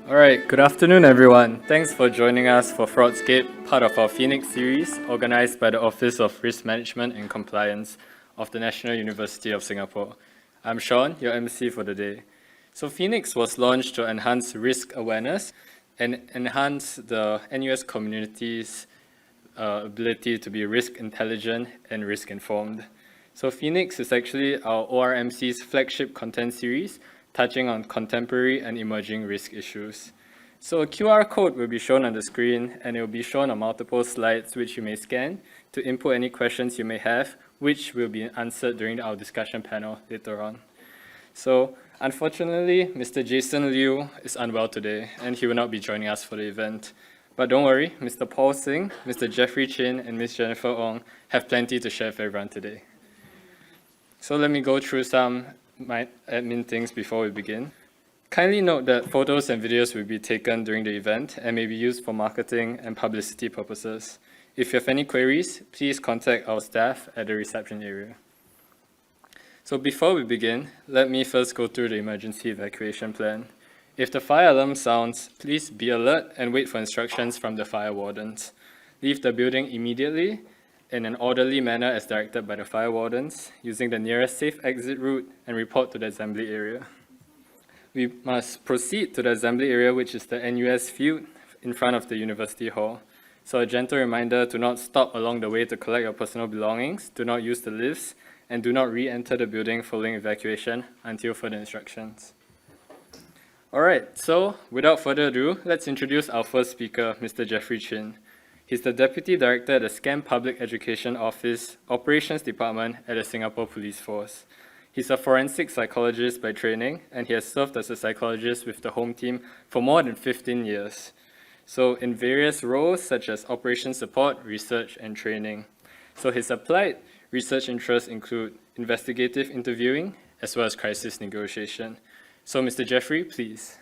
Alright, good afternoon everyone. Thanks for joining us for FraudScape, part of our Phoenix series, organized by the Office of Risk Management and Compliance of the National University of Singapore. I'm Sean, your MC for the day. So Phoenix was launched to enhance risk awareness and enhance the NUS community's ability to be risk intelligent and risk informed. So Phoenix is actually our ORMC's flagship content series, touching on contemporary and emerging risk issues. So a QR code will be shown on the screen, and it will be shown on multiple slides which you may scan to input any questions you may have, which will be answered during our discussion panel later on. So unfortunately, Mr. Jason Liu is unwell today, and he will not be joining us for the event. But don't worry, Mr. Paul Singh, Mr. Jeffrey Chin, and Ms. Jennifer Ong have plenty to share with everyone today. So let me go through some my admin things before we begin. Kindly note that photos and videos will be taken during the event and may be used for marketing and publicity purposes. If you have any queries, please contact our staff at the reception area. So before we begin, let me first go through the emergency evacuation plan. If the fire alarm sounds, please be alert and wait for instructions from the fire wardens. Leave the building immediately in an orderly manner as directed by the fire wardens, using the nearest safe exit route, and report to the assembly area. We must proceed to the assembly area, which is the NUS field in front of the University Hall. So a gentle reminder to not stop along the way to collect your personal belongings, do not use the lifts, and do not re-enter the building following evacuation until further instructions. Alright, so without further ado, let's introduce our first speaker, Mr. Jeffrey Chin. He's the Deputy Director at the SCAM Public Education Office Operations Department at the Singapore Police Force. He's a forensic psychologist by training, and he has served as a psychologist with the home team for more than 15 years. So in various roles such as operations support, research, and training. So his applied research interests include investigative interviewing as well as crisis negotiation. So Mr. Jeffrey, please.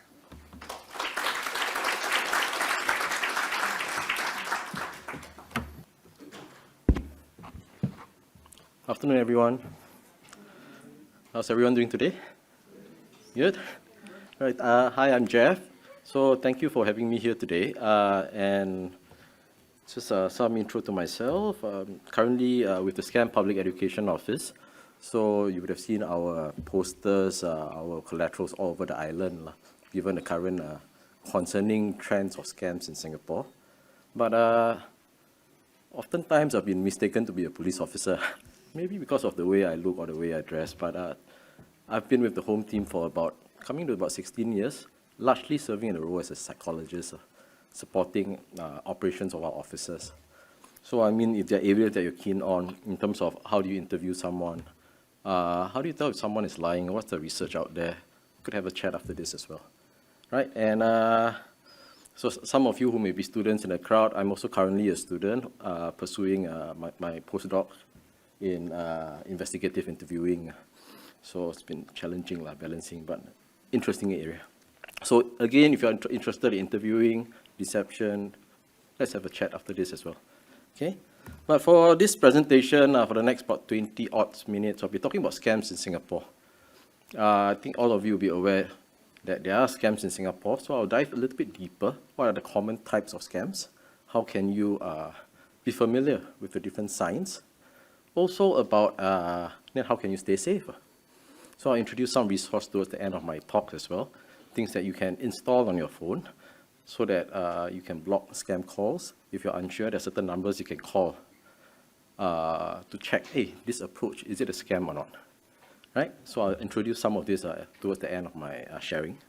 Afternoon, everyone. How's everyone doing today? Good? Right. Hi, I'm Jeff. So thank you for having me here today. And just some intro to myself. Currently with the SCAM Public Education Office. So you would have seen our posters, our collaterals all over the island, given the current concerning trends of scams in Singapore. But oftentimes I've been mistaken to be a police officer. Maybe because of the way I look or the way I dress, but I've been with the home team for coming to about 16 years, largely serving in the role as a psychologist, supporting operations of our officers. So I mean, if there are areas that you're keen on in terms of how do you interview someone, how do you tell if someone is lying, what's the research out there, we could have a chat after this as well, right? And so some of you who may be students in the crowd, I'm also currently a student pursuing my postdoc in investigative interviewing. So it's been challenging, balancing, but interesting area. So again, if you're interested in interviewing, deception, let's have a chat after this as well. Okay? But for this presentation, for the next about 20 odd minutes, I'll be talking about scams in Singapore. I think all of you will be aware that there are scams in Singapore, so I'll dive a little bit deeper. What are the common types of scams? How can you be familiar with the different signs? Also about how can you stay safe? So I'll introduce some resources towards the end of my talk as well, things that you can install on your phone so that you can block scam calls. If you're unsure, there are certain numbers you can call to check, hey, this approach, is it a scam or not? Right? So I'll introduce some of this towards the end of my sharing.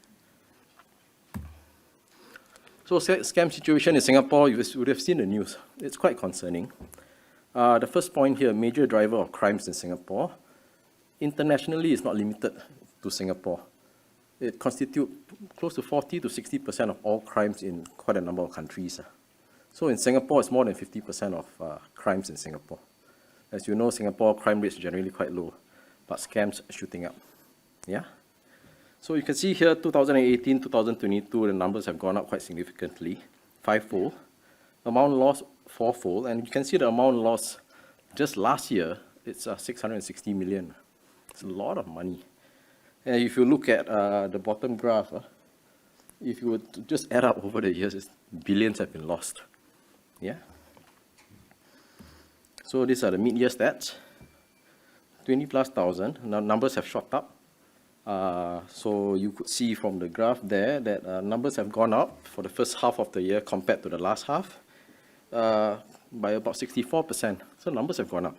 So scam situation in Singapore, you would have seen the news. It's quite concerning. The first point here, major driver of crimes in Singapore. Internationally, it's not limited to Singapore. It constitutes close to 40 to 60% of all crimes in quite a number of countries. So in Singapore, it's more than 50% of crimes in Singapore. As you know, Singapore crime rates are generally quite low, but scams are shooting up. Yeah? So you can see here, 2018, 2022, the numbers have gone up quite significantly, fivefold. Amount lost, fourfold, and you can see the amount lost just last year, it's 660 million. It's a lot of money. And if you look at the bottom graph, if you were to just add up over the years, billions have been lost. Yeah? So these are the mid-year stats. 20 plus thousand. Now numbers have shot up. So you could see from the graph there that numbers have gone up for the first half of the year compared to the last half by about 64%. So numbers have gone up.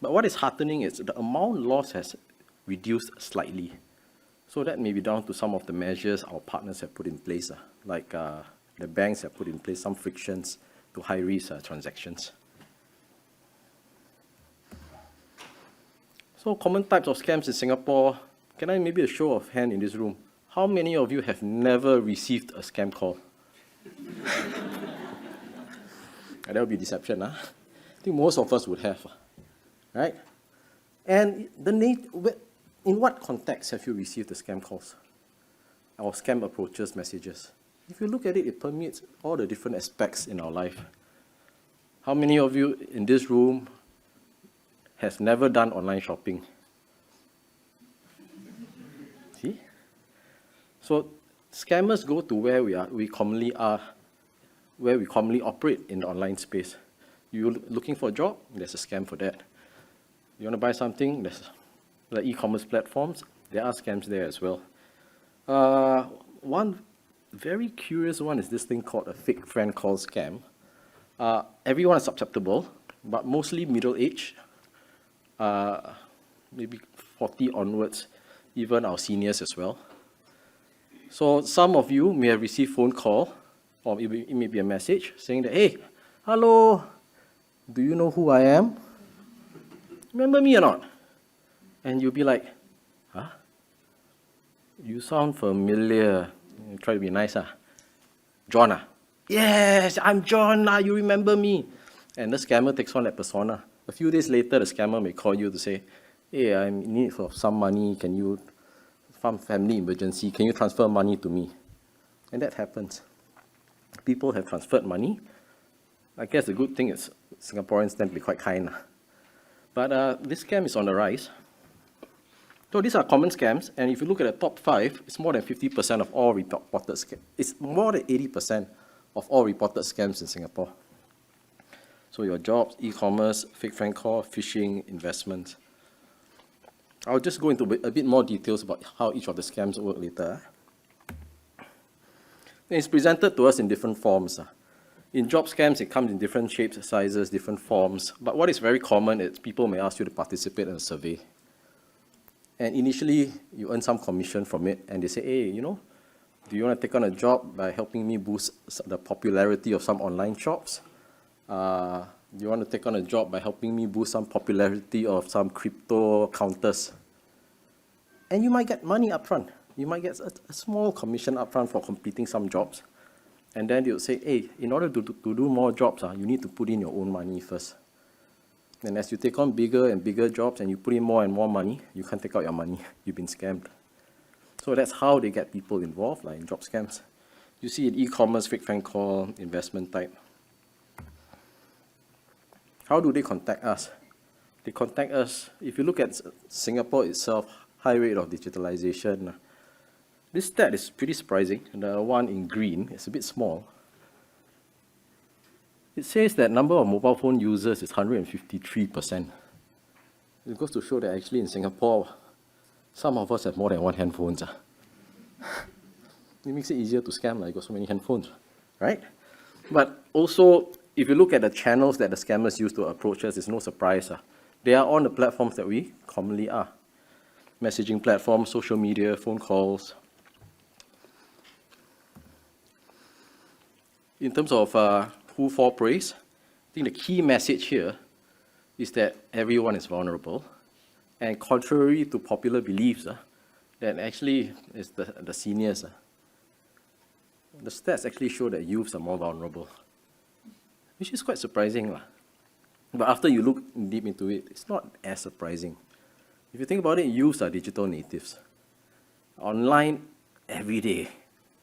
But what is heartening is the amount lost has reduced slightly. So that may be down to some of the measures our partners have put in place, like the banks have put in place some frictions to high-risk transactions. So common types of scams in Singapore. Can I maybe a show of hand in this room? How many of you have never received a scam call? That would be deception, huh? I think most of us would have, right? And in what context have you received the scam calls or scam approaches, messages? If you look at it, it permeates all the different aspects in our life. How many of you in this room has never done online shopping? See? So scammers go to where we commonly operate in the online space. You're looking for a job, there's a scam for that. You want to buy something, there's the e-commerce platforms, there are scams there as well. One very curious one is this thing called a fake friend call scam. Everyone is susceptible, but mostly middle-aged, maybe 40 onwards, even our seniors as well. So some of you may have received phone call, or it may be a message saying that, hey, hello, do you know who I am? Remember me or not? And you'll be like, huh? You sound familiar. You try to be nice, huh? John, yes, I'm John, you remember me. And the scammer takes on that persona. A few days later, the scammer may call you to say, hey, I'm in need of some money, some family emergency, can you transfer money to me? And that happens. People have transferred money. I guess the good thing is Singaporeans tend to be quite kind. But this scam is on the rise. So these are common scams, and if you look at the top 5, it's more than 50% of all reported scams. It's more than 80% of all reported scams in Singapore. So your jobs, e-commerce, fake friend call, phishing, investments. I'll just go into a bit more details about how each of the scams work later. And it's presented to us in different forms. In job scams, it comes in different shapes, sizes, different forms. But what is very common is people may ask you to participate in a survey. And initially, you earn some commission from it, and they say, hey, do you want to take on a job by helping me boost the popularity of some online shops? Do you want to take on a job by helping me boost some popularity of some crypto counters? And you might get money upfront. You might get a small commission upfront for completing some jobs. And then they'll say, hey, in order to do more jobs, you need to put in your own money first. And as you take on bigger and bigger jobs and you put in more and more money, you can't take out your money. You've been scammed. So that's how they get people involved, like in job scams. You see in e-commerce, fake friend call, investment type. How do they contact us? They contact us, if you look at Singapore itself, high rate of digitalization. This stat is pretty surprising. The one in green is a bit small. It says that number of mobile phone users is 153%. It goes to show that actually in Singapore, some of us have more than one handphone. It makes it easier to scam, like, got so many handphones, right? But also, if you look at the channels that the scammers use to approach us, it's no surprise. They are on the platforms that we commonly are. Messaging platforms, social media, phone calls. In terms of who fall praise, I think the key message here is that everyone is vulnerable. And contrary to popular beliefs, that actually is the seniors. The stats actually show that youths are more vulnerable, which is quite surprising. But after you look deep into it, it's not as surprising. If you think about it, youths are digital natives. Online every day,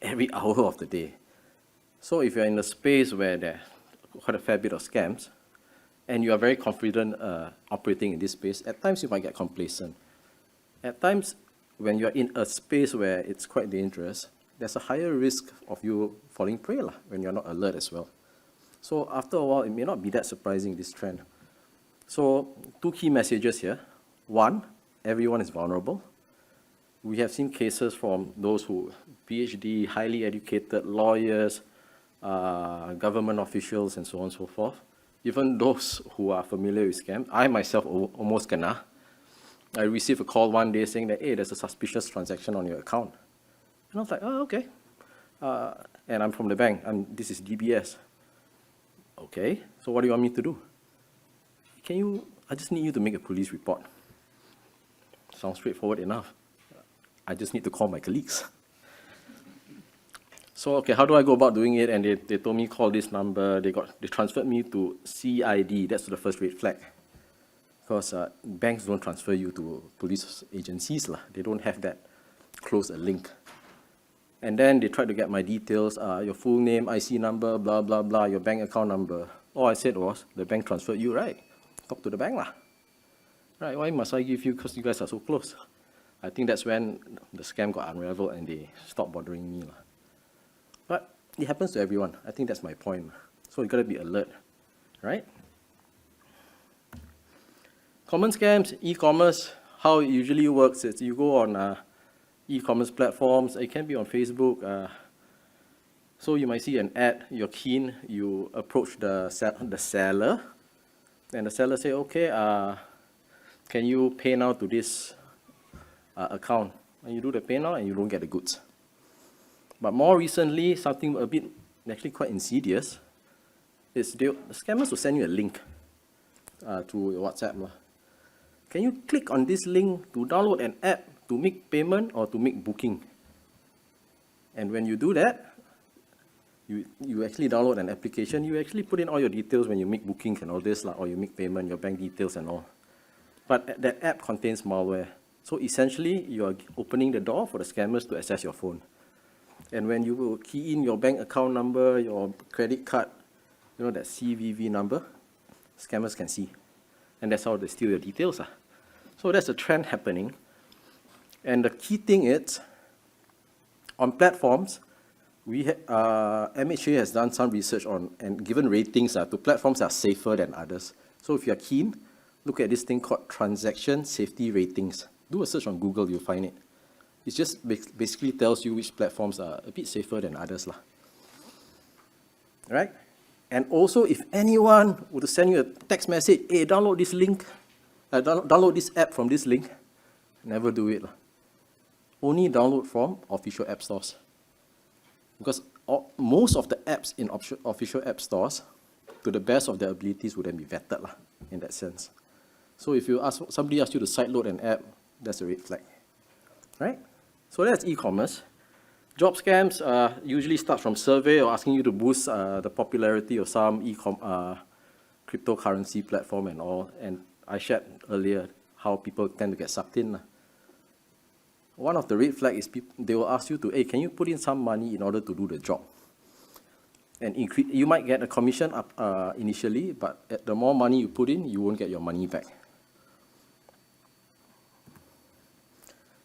every hour of the day. So if you're in a space where there's quite a fair bit of scams, and you are very confident operating in this space, at times you might get complacent. At times, when you're in a space where it's quite dangerous, there's a higher risk of you falling prey when you're not alert as well. So after a while, it may not be that surprising, this trend. So 2 key messages here. 1, everyone is vulnerable. We have seen cases from those who PhD, highly educated lawyers, government officials, and so on and so forth. Even those who are familiar with scams. I myself almost kena. I received a call one day saying that, hey, there's a suspicious transaction on your account. And I was like, oh, okay. And I'm from the bank. This is DBS. Okay, so what do you want me to do? I just need you to make a police report. Sounds straightforward enough. I just need to call my colleagues. So, okay, how do I go about doing it? And they told me call this number. They transferred me to CID. That's the first red flag. Because banks don't transfer you to police agencies. They don't have that close a link. And then they tried to get my details, your full name, IC number, blah, blah, blah, your bank account number. All I said was, the bank transferred you, right? Talk to the bank. Right, why must I give you, because you guys are so close? I think that's when the scam got unraveled and they stopped bothering me. But it happens to everyone. I think that's my point. So you got to be alert, right? Common scams, e-commerce, how it usually works is you go on e-commerce platforms. It can be on Facebook. So you might see an ad, you're keen, you approach the seller, and the seller say, okay, can you pay now to this account? And you do the pay now and you don't get the goods. But more recently, something a bit actually quite insidious is the scammers will send you a link to your WhatsApp. Can you click on this link to download an app to make payment or to make booking? And when you do that, you actually download an application, you actually put in all your details when you make bookings and all this, or you make payment, your bank details and all. But that app contains malware. So essentially, you are opening the door for the scammers to access your phone. And when you will key in your bank account number, your credit card, that CVV number, scammers can see. And that's how they steal your details. So that's a trend happening. And the key thing is, on platforms, MHA has done some research on and given ratings to platforms that are safer than others. So if you're keen, look at this thing called transaction safety ratings. Do a search on Google, you'll find it. It just basically tells you which platforms are a bit safer than others. Right? And also, if anyone were to send you a text message, hey, download this link, download this app from this link, never do it. Only download from official app stores. Because most of the apps in official app stores, to the best of their abilities, would then be vetted in that sense. So if somebody asks you to sideload an app, that's a red flag. Right? So that's e-commerce. Job scams usually start from survey or asking you to boost the popularity of some cryptocurrency platform and all. And I shared earlier how people tend to get sucked in. One of the red flags is they will ask you to, hey, can you put in some money in order to do the job? And you might get a commission up initially, but the more money you put in, you won't get your money back.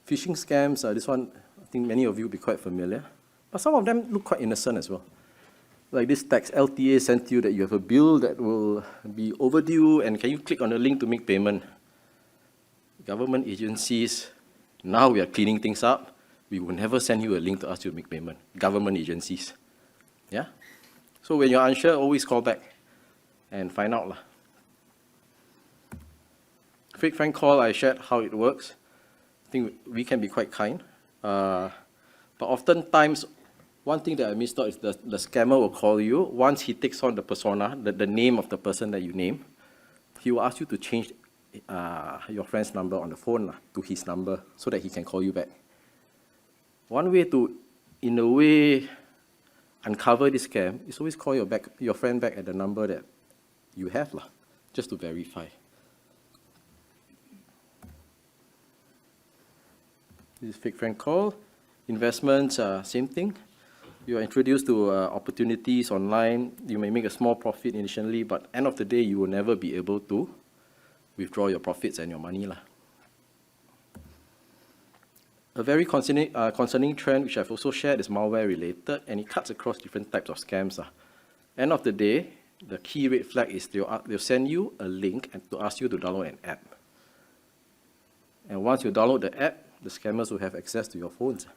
Phishing scams, this one, I think many of you will be quite familiar. But some of them look quite innocent as well. Like this text, LTA sent you that you have a bill that will be overdue, and can you click on the link to make payment? Government agencies, now we are cleaning things up. We will never send you a link to ask you to make payment. Government agencies. Yeah? So when you're unsure, always call back and find out. Fake friend call, I shared how it works. I think we can be quite kind. But oftentimes, one thing that I missed out is the scammer will call you. Once he takes on the persona, the name of the person that you name, he will ask you to change your friend's number on the phone to his number so that he can call you back. One way to, in a way, uncover this scam is always call your friend back at the number that you have, just to verify. This is fake friend call. Investments, same thing. You are introduced to opportunities online. You may make a small profit initially, but end of the day, you will never be able to withdraw your profits and your money. A very concerning trend, which I've also shared, is malware related, and it cuts across different types of scams. End of the day, the key red flag is they'll send you a link and to ask you to download an app. And once you download the app, the scammers will have access to your phones.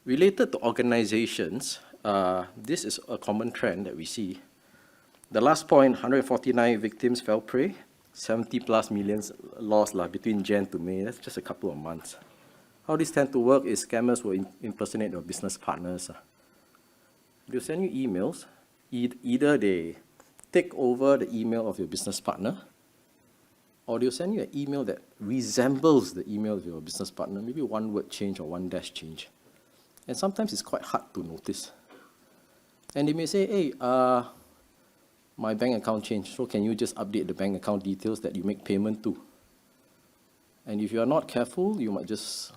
Related to organizations, this is a common trend that we see. The last point, 149 victims fell prey, 70+ million lost between Jan to May. That's just a couple of months. How this tend to work is scammers will impersonate your business partners. They'll send you emails. Either they take over the email of your business partner, or they'll send you an email that resembles the email of your business partner, maybe one word change or one dash change. And sometimes it's quite hard to notice. And they may say, hey, my bank account changed, so can you just update the bank account details that you make payment to? And if you are not careful, you might just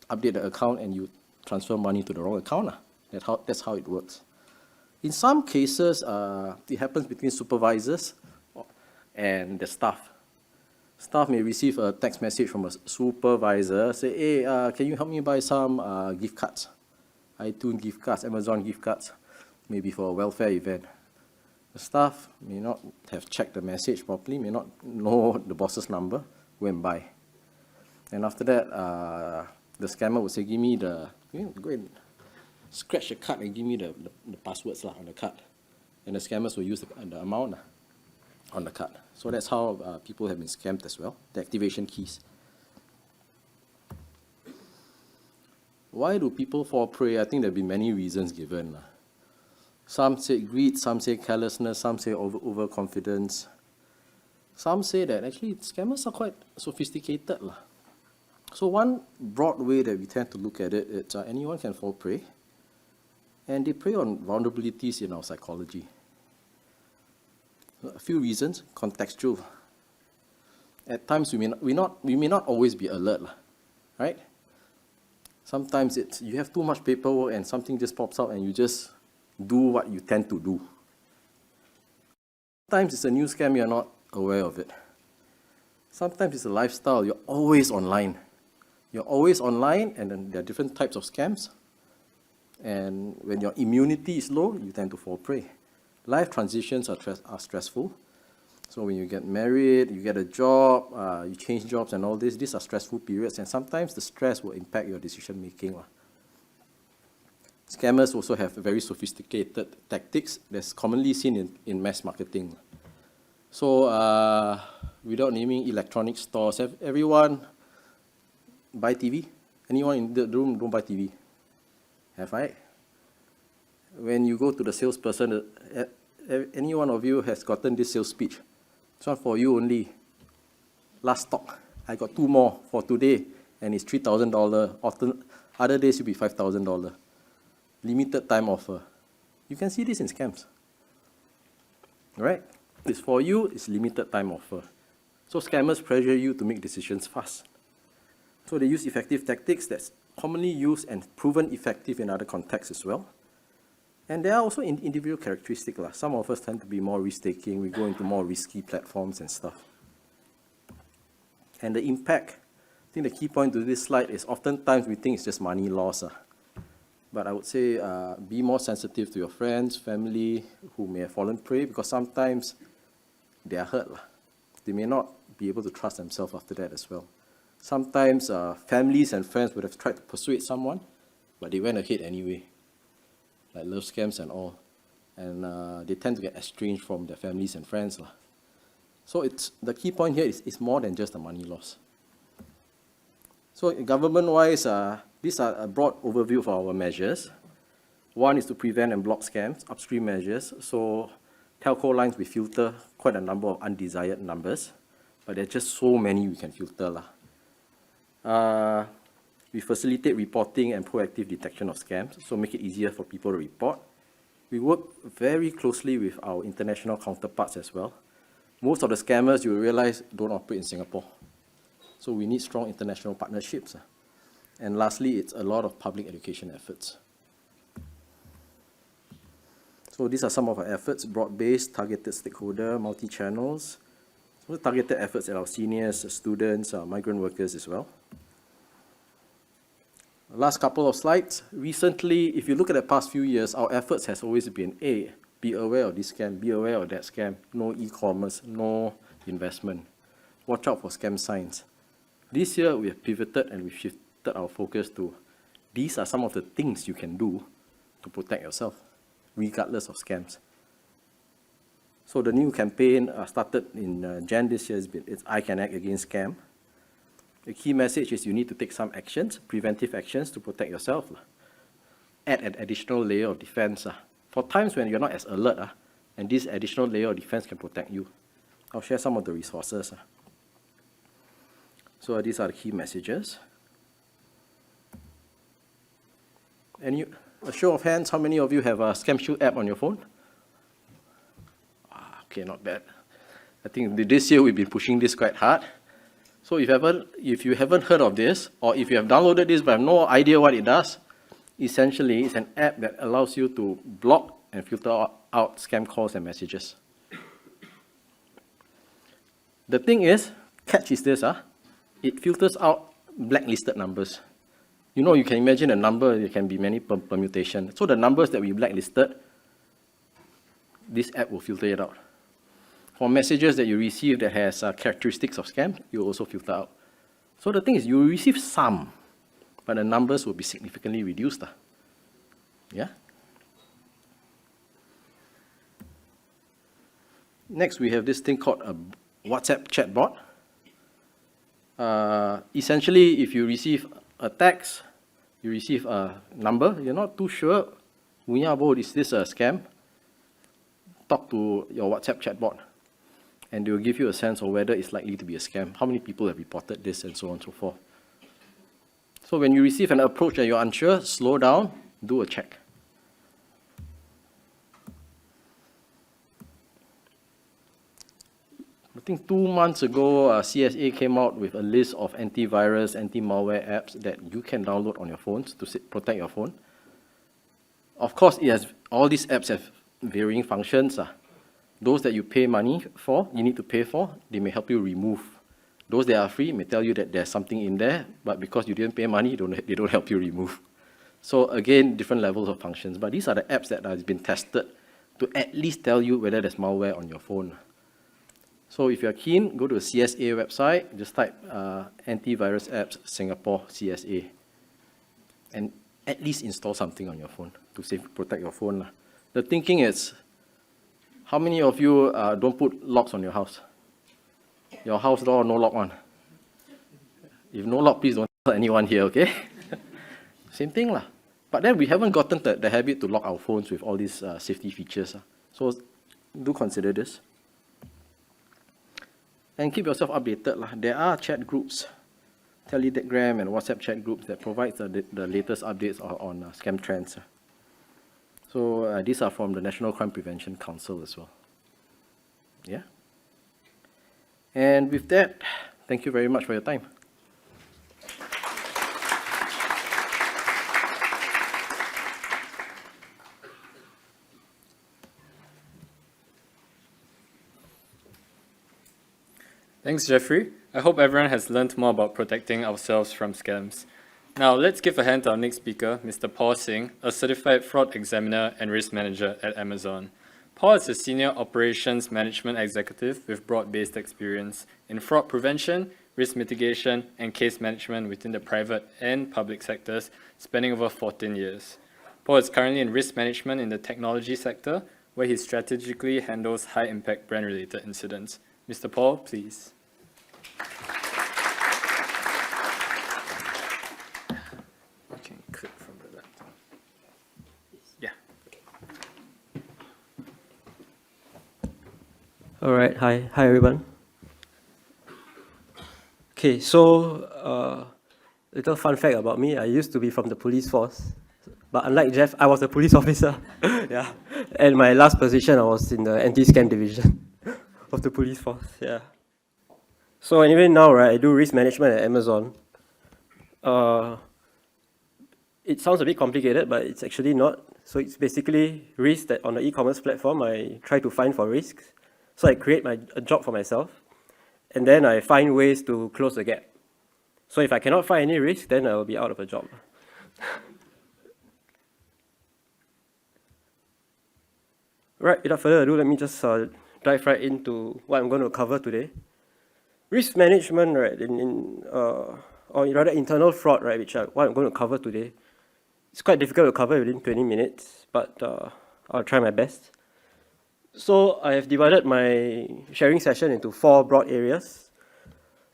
update the account and you transfer money to the wrong account. That's how it works. In some cases, it happens between supervisors and the staff. Staff may receive a text message from a supervisor, say, hey, can you help me buy some gift cards? iTunes gift cards, Amazon gift cards, maybe for a welfare event. The staff may not have checked the message properly, may not know the boss's number, go and buy. And after that, the scammer would say, give me go and scratch the card and give me the passwords on the card. And the scammers will use the amount on the card. So that's how people have been scammed as well, the activation keys. Why do people fall prey? I think there have been many reasons given. Some say greed, some say carelessness, some say overconfidence. Some say that actually scammers are quite sophisticated. So one broad way that we tend to look at it is anyone can fall prey. And they prey on vulnerabilities in our psychology. A few reasons, contextual. At times we may not always be alert, right? Sometimes you have too much paperwork and something just pops out and you just do what you tend to do. Sometimes it's a new scam, you're not aware of it. Sometimes it's a lifestyle, you're always online. You're always online, and then there are different types of scams. And when your immunity is low, you tend to fall prey. Life transitions are stressful. So when you get married, you get a job, you change jobs and all this, these are stressful periods, and sometimes the stress will impact your decision making. Scammers also have very sophisticated tactics that's commonly seen in mass marketing. So without naming electronic stores, everyone buy TV? Anyone in the room don't buy TV? Have I? When you go to the salesperson, any one of you has gotten this sales speech. This one for you only. Last stock. I got 2 more for today, and it's $3,000. Other days will be $5,000. Limited time offer. You can see this in scams. Right? It's for you, it's limited time offer. So scammers pressure you to make decisions fast. So they use effective tactics that's commonly used and proven effective in other contexts as well. And there are also individual characteristics. Some of us tend to be more risk-taking. We go into more risky platforms and stuff. And the impact, I think the key point to this slide is oftentimes we think it's just money loss. But I would say be more sensitive to your friends, family who may have fallen prey, because sometimes they are hurt. They may not be able to trust themselves after that as well. Sometimes families and friends would have tried to persuade someone, but they went ahead anyway, like love scams and all. And they tend to get estranged from their families and friends. So the key point here is more than just the money loss. So government-wise, these are a broad overview of our measures. One is to prevent and block scams, upstream measures. So telco lines, we filter quite a number of undesired numbers, but there are just so many we can filter. We facilitate reporting and proactive detection of scams, so make it easier for people to report. We work very closely with our international counterparts as well. Most of the scammers, you will realize, don't operate in Singapore. So we need strong international partnerships. And lastly, it's a lot of public education efforts. So these are some of our efforts: broad-based, targeted stakeholder, multi-channels, So targeted efforts at our seniors, students, migrant workers as well. Last couple of slides. Recently, if you look at the past few years, our efforts has always been, A, be aware of this scam, be aware of that scam, no e-commerce, no investment. Watch out for scam signs. This year, we have pivoted and we've shifted our focus to these are some of the things you can do to protect yourself, regardless of scams. So the new campaign started in Jan this year. It's I Can Act Against Scam. The key message is you need to take some actions, preventive actions to protect yourself. Add an additional layer of defense. For times when you're not as alert, and this additional layer of defense can protect you. I'll share some of the resources. So these are the key messages. And a show of hands, how many of you have a Scam Shield app on your phone? Okay, not bad. I think this year we've been pushing this quite hard. So if you haven't heard of this, or if you have downloaded this but have no idea what it does, essentially it's an app that allows you to block and filter out scam calls and messages. The thing is, catch is this, it filters out blacklisted numbers. You know, you can imagine a number, there can be many permutations. So the numbers that we blacklisted, this app will filter it out. For messages that you receive that has characteristics of scam, you also filter out. So the thing is, you will receive some, but the numbers will be significantly reduced. Yeah? Next, we have this thing called a WhatsApp chatbot. Essentially, if you receive a text, you receive a number, you're not too sure, is this a scam? Talk to your WhatsApp chatbot, and they will give you a sense of whether it's likely to be a scam, how many people have reported this, and so on and so forth. So when you receive an approach and you're unsure, slow down, do a check. I think 2 months ago, CSA came out with a list of antivirus, anti-malware apps that you can download on your phones to protect your phone. Of course, all these apps have varying functions. Those that you pay money for, you need to pay for, they may help you remove. Those that are free may tell you that there's something in there, but because you didn't pay money, they don't help you remove. So again, different levels of functions. But these are the apps that have been tested to at least tell you whether there's malware on your phone. So if you're keen, go to the CSA website, just type antivirus apps Singapore CSA, and at least install something on your phone to protect your phone. The thinking is, how many of you don't put locks on your house? Your house door, no lock on. If no lock, please don't tell anyone here, okay? Same thing lah. But then we haven't gotten the habit to lock our phones with all these safety features. So do consider this. And keep yourself updated lah. There are chat groups, Telegram and WhatsApp chat groups that provide the latest updates on scam trends. So these are from the National Crime Prevention Council as well. Yeah? And with that, thank you very much for your time. Thanks, Jeffrey. I hope everyone has learned more about protecting ourselves from scams. Now, let's give a hand to our next speaker, Mr. Paul Singh, a certified fraud examiner and risk manager at Amazon. Paul is a senior operations management executive with broad-based experience in fraud prevention, risk mitigation, and case management within the private and public sectors, spanning over 14 years. Paul is currently in risk management in the technology sector, where he strategically handles high-impact brand-related incidents. Mr. Paul, please. You can click from the laptop. Yeah. All right. Hi everyone. Okay, so little fun fact about me: I used to be from the police force, but unlike Jeff, I was a police officer. Yeah, and my last position I was in the anti-scam division of the police force. Yeah. So anyway, now right, I do risk management at Amazon. It sounds a bit complicated, but it's actually not. So it's basically risk that on the e-commerce platform I try to find for risks. So I create a job for myself. and then I find ways to close the gap. So if I cannot find any risk, then I will be out of a job. Right, without further ado, let me just dive right into what I'm going to cover today. Risk management, right, or rather internal fraud, right, what I'm going to cover today. It's quite difficult to cover within 20 minutes, but I'll try my best. So I have divided my sharing session into 4 broad areas.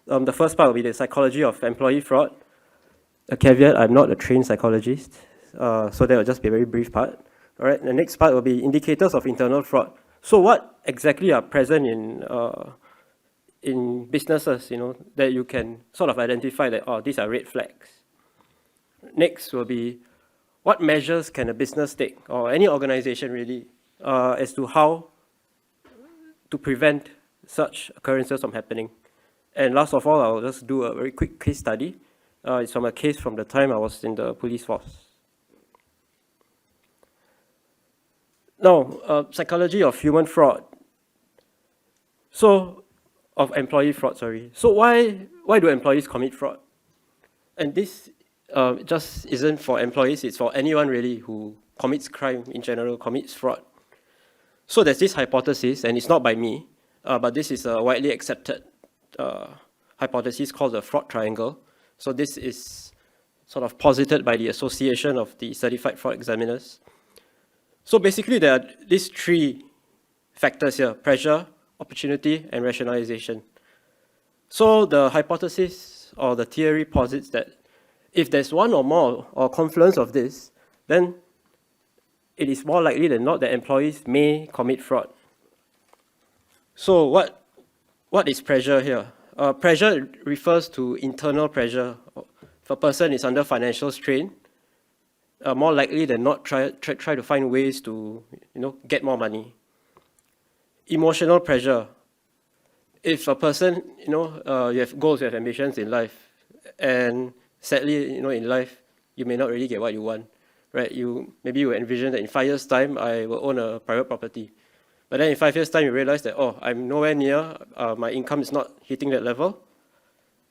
The first part will be the psychology of employee fraud. A caveat, I'm not a trained psychologist, so that will just be a very brief part. All right, the next part will be indicators of internal fraud. So what exactly are present in businesses, that you can sort of identify that, oh, these are red flags. Next will be what measures can a business take, or any organization really, as to how to prevent such occurrences from happening. And last of all, I'll just do a very quick case study. It's from a case from the time I was in the police force. Now, psychology of human fraud. Of employee fraud, sorry. So why do employees commit fraud? And this just isn't for employees, it's for anyone really who commits crime in general, commits fraud. So there's this hypothesis, and it's not by me, but this is a widely accepted hypothesis called the fraud triangle. So this is sort of posited by the Association of the Certified Fraud Examiners. So basically there are these 3 factors here: pressure, opportunity, and rationalization. So the hypothesis or the theory posits that if there's one or more or confluence of this, then it is more likely than not that employees may commit fraud. So what is pressure here? Pressure refers to internal pressure. If a person is under financial strain, more likely than not try to find ways to get more money. Emotional pressure. If a person, you have goals, you have ambitions in life, and sadly, in life, you may not really get what you want, right? Maybe you envision that in 5 years' time, I will own a private property. But then in 5 years' time, you realize that, oh, I'm nowhere near, my income is not hitting that level.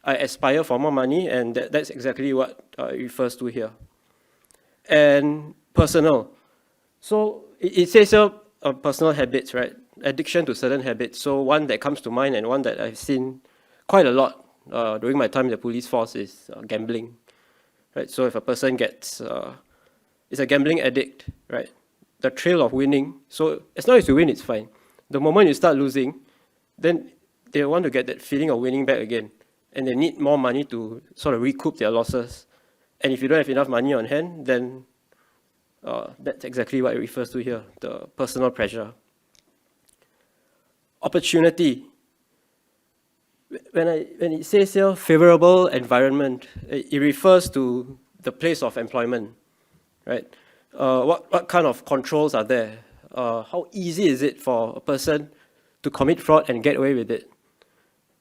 I aspire for more money, and that's exactly what it refers to here. And personal. So it says here, personal habits, right? Addiction to certain habits. So one that comes to mind and one that I've seen quite a lot during my time in the police force is gambling, right? So if a person is a gambling addict, right? The thrill of winning. So as long as you win, it's fine. The moment you start losing, then they want to get that feeling of winning back again, and they need more money to sort of recoup their losses. And if you don't have enough money on hand, then that's exactly what it refers to here, the personal pressure. Opportunity. When it says here favorable environment, it refers to the place of employment, right? What kind of controls are there? How easy is it for a person to commit fraud and get away with it?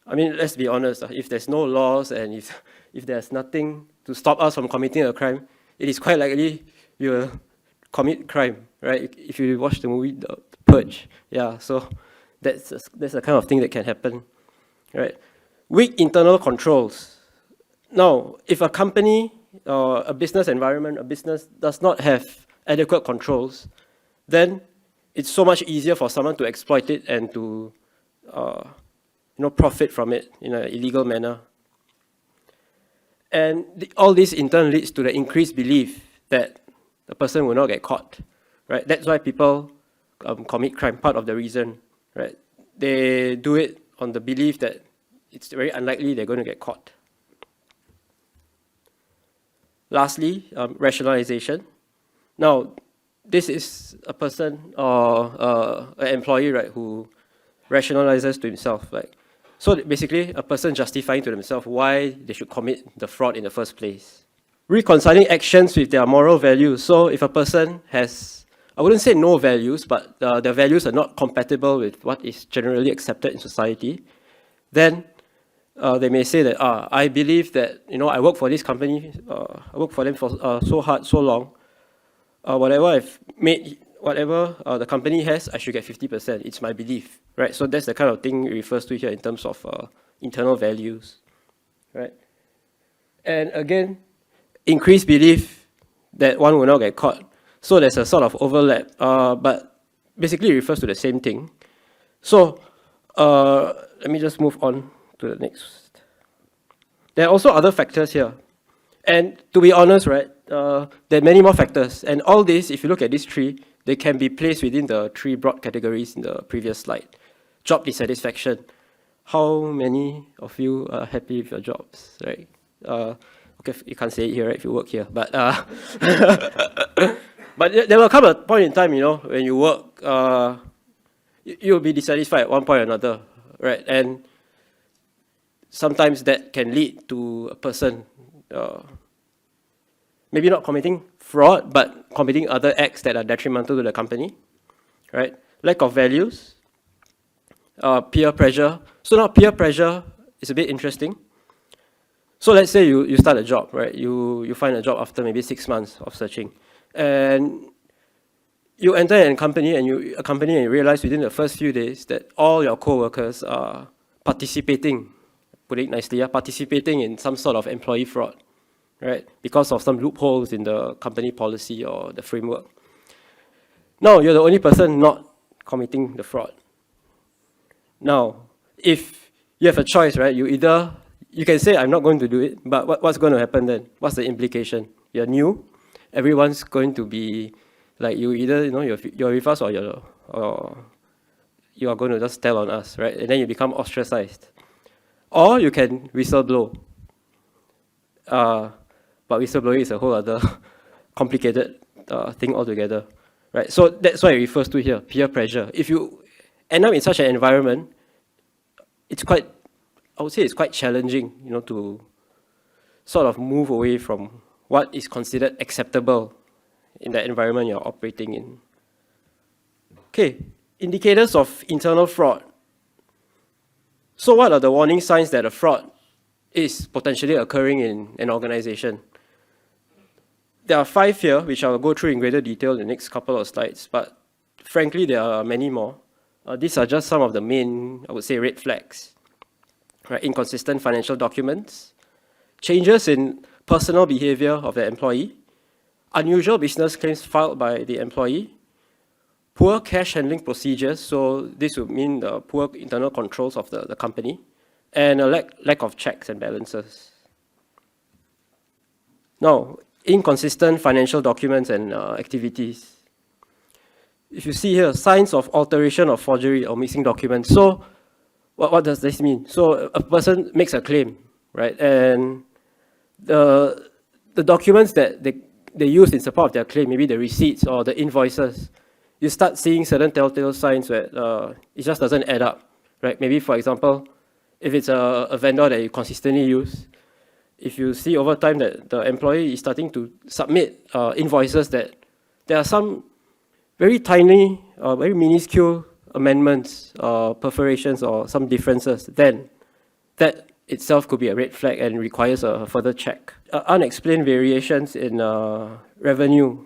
I mean, let's be honest, if there's no laws and if there's nothing to stop us from committing a crime, it is quite likely you will commit crime, right? If you watch the movie The Purge, yeah, so that's the kind of thing that can happen, right? Weak internal controls. Now, if a company or a business environment, a business does not have adequate controls, then it's so much easier for someone to exploit it and to profit from it in an illegal manner. And all this in turn leads to the increased belief that the person will not get caught, right? That's why people commit crime, part of the reason, right? They do it on the belief that it's very unlikely they're going to get caught. Lastly, rationalization. Now, this is a person or an employee, right, who rationalizes to himself, like, so basically a person justifying to themselves why they should commit the fraud in the first place. Reconciling actions with their moral values. So if a person has, I wouldn't say no values, but their values are not compatible with what is generally accepted in society, then they may say that, I believe that, I work for this company, I work for them for so hard, so long, whatever I've made, whatever the company has, I should get 50%. It's my belief, right? So that's the kind of thing it refers to here in terms of internal values, right? And again, increased belief that one will not get caught. So there's a sort of overlap, but basically it refers to the same thing. So let me just move on to the next. There are also other factors here. And to be honest, right, there are many more factors. And all this, if you look at this tree, they can be placed within the three broad categories in the previous slide. Job dissatisfaction. How many of you are happy with your jobs, right? Okay, you can't say it here, right, if you work here. But but there will come a point in time, when you work, you'll be dissatisfied at one point or another, right? And sometimes that can lead to a person maybe not committing fraud, but committing other acts that are detrimental to the company, right? Lack of values, peer pressure. So now peer pressure is a bit interesting. So let's say you start a job, right? You find a job after maybe 6 months of searching, and you enter a company and you realize within the first few days that all your co-workers are participating, put it nicely, participating in some sort of employee fraud, right? Because of some loopholes in the company policy or the framework. Now, you're the only person not committing the fraud. Now, if you have a choice, right, you can say, I'm not going to do it, but what's going to happen then? What's the implication? You're new, everyone's going to be like, you either, you're with us or you are going to just tell on us, right? And then you become ostracized. Or you can whistleblow. But whistleblowing is a whole other complicated thing altogether, right? So that's why it refers to here, peer pressure. If you end up in such an environment, I would say it's quite challenging, to sort of move away from what is considered acceptable in the environment you're operating in. Okay, indicators of internal fraud. So what are the warning signs that a fraud is potentially occurring in an organization? There are 5 here, which I'll go through in greater detail in the next couple of slides, but frankly, there are many more. These are just some of the main, I would say, red flags. Right? Inconsistent financial documents, changes in personal behavior of the employee, unusual business claims filed by the employee, poor cash handling procedures, so this would mean the poor internal controls of the company, and a lack of checks and balances. Now, inconsistent financial documents and activities. If you see here, signs of alteration or forgery or missing documents. So what does this mean? So a person makes a claim, right? And the documents that they use in support of their claim, maybe the receipts or the invoices, you start seeing certain telltale signs where it just doesn't add up, right? Maybe, for example, if it's a vendor that you consistently use, if you see over time that the employee is starting to submit invoices that there are some very tiny, very minuscule amendments, perforations, or some differences, then that itself could be a red flag and requires a further check. Unexplained variations in revenue.